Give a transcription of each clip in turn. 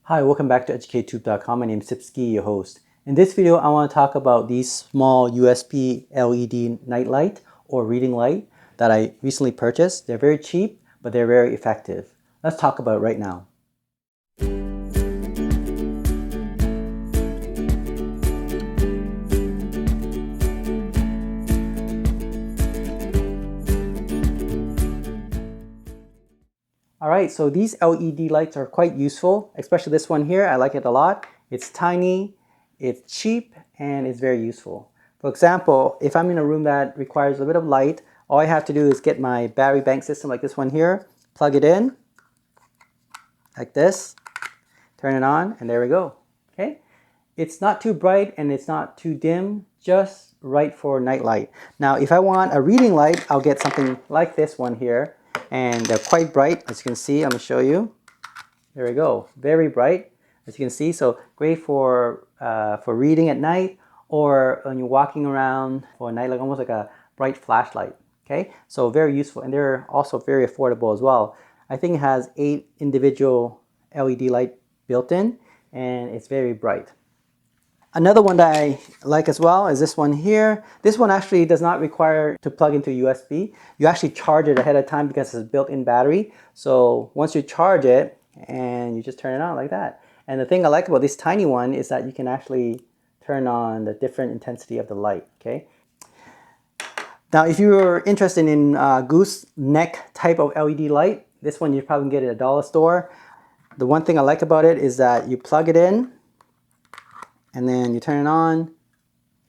Hi, welcome back to EducateTube.com. My name is Sipsky, your host. In this video, I want to talk about these small USB LED night light or reading light that I recently purchased. They're very cheap, but they're very effective. Let's talk about it right now. Alright, so these LED lights are quite useful, especially this one here. I like it a lot. It's tiny, it's cheap, and it's very useful. For example, if I'm in a room that requires a bit of light, all I have to do is get my battery bank system like this one here, plug it in, like this, turn it on, and there we go. Okay? It's not too bright and it's not too dim, just right for night light. Now, if I want a reading light, I'll get something like this one here. And they're quite bright, as you can see. I'm going to show you. There we go. Very bright, as you can see. So great for reading at night, or when you're walking around for a night, like almost like a bright flashlight. Okay, so very useful, and they're also very affordable as well. I think it has 8 individual LED light built in, and it's very bright. Another one that I like as well is this one here. This one actually does not require to plug into USB. You actually charge it ahead of time because it's a built-in battery. So once you charge it, and you just turn it on like that. And the thing I like about this tiny one is that you can actually turn on the different intensity of the light. Okay. Now, if you're interested in gooseneck type of LED light, this one you probably can get at a dollar store. The one thing I like about it is that you plug it in, and then you turn it on,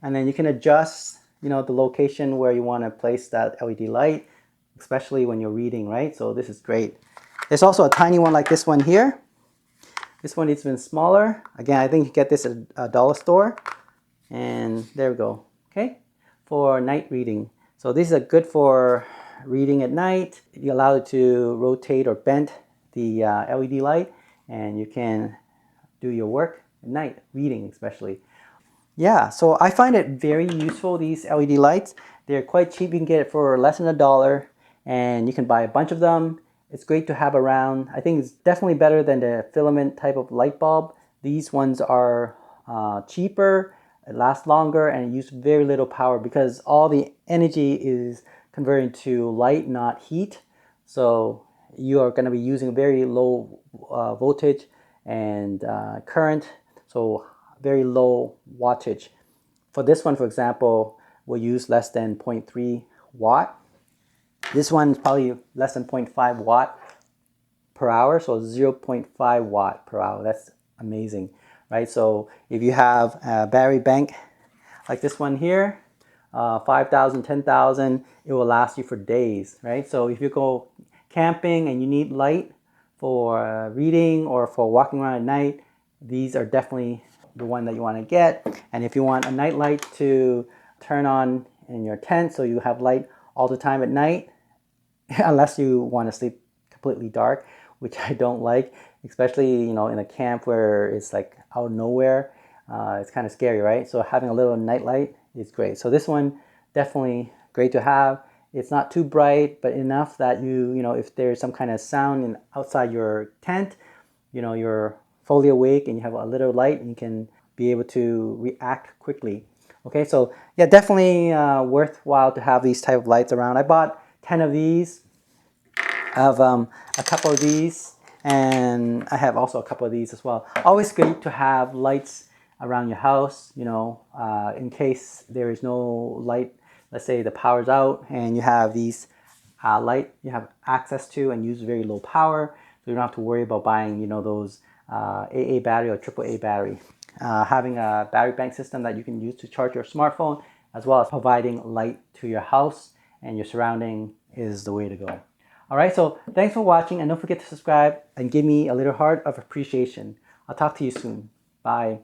and then you can adjust, the location where you want to place that LED light, especially when you're reading, right? So this is great. There's also a tiny one like this one here. This one is even smaller. Again, I think you get this at a dollar store. And there we go, okay? For night reading. So these are good for reading at night. You allow it to rotate or bend the LED light, and you can do your work at night, reading especially. Yeah, so I find it very useful, these LED lights. They're quite cheap. You can get it for less than $1, and you can buy a bunch of them. It's great to have around. I think it's definitely better than the filament type of light bulb. These ones are cheaper, it lasts longer, and use very little power because all the energy is converted to light, not heat. So you are going to be using very low voltage and current, so very low wattage. For this one, for example, we'll use less than 0.3 watt. This one is probably less than 0.5 watt per hour, so 0.5 watt per hour. That's amazing, right? So if you have a battery bank like this one here, 5,000, 10,000, it will last you for days, right? So if you go camping and you need light for reading or for walking around at night, these are definitely the one that you want to get. And if you want a night light to turn on in your tent so you have light all the time at night, unless you want to sleep completely dark, which I don't like, especially in a camp where it's like out of nowhere, it's kind of scary, right? So having a little night light is great. So this one definitely great to have. It's not too bright, but enough that if there's some kind of sound outside your tent, you're fully awake and you have a little light and you can be able to react quickly. Okay, so yeah, definitely worthwhile to have these type of lights around. I bought 10 of these. I have a couple of these, and I have also a couple of these as well. Always good to have lights around your house, in case there is no light. Let's say the power's out and you have these light you have access to and use very low power, so you don't have to worry about buying those AA battery or AAA battery. Having a battery bank system that you can use to charge your smartphone, as well as providing light to your house and your surrounding, is the way to go. All right, so thanks for watching, and don't forget to subscribe and give me a little heart of appreciation. I'll talk to you soon. Bye.